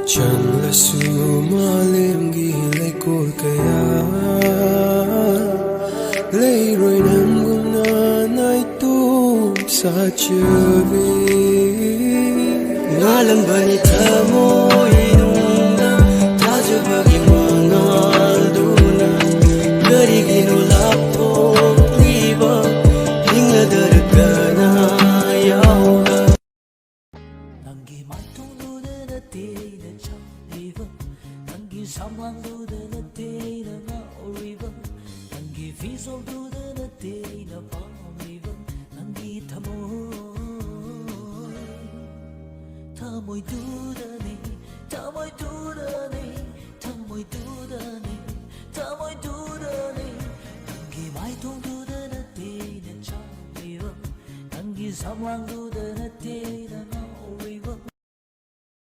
Changlsu malimgi lekol kaya Leroy ng guna na ito sa tiyabi Ngalan ba ni Tamo inuna Tajabagi mga alduna Dari ginulap ko liba Hingga daraga na yawa Nanggi matunggu na day na chaliva Nanggi samlang duda na day na maoriva Nanggi visol duda na day na pamriva Nanggi tamoy duda ni Tamoy duda ni Tamoy duda ni Tamoy duda ni Nanggi matunggu duda na day na chaliva Nanggi samlang duda na day na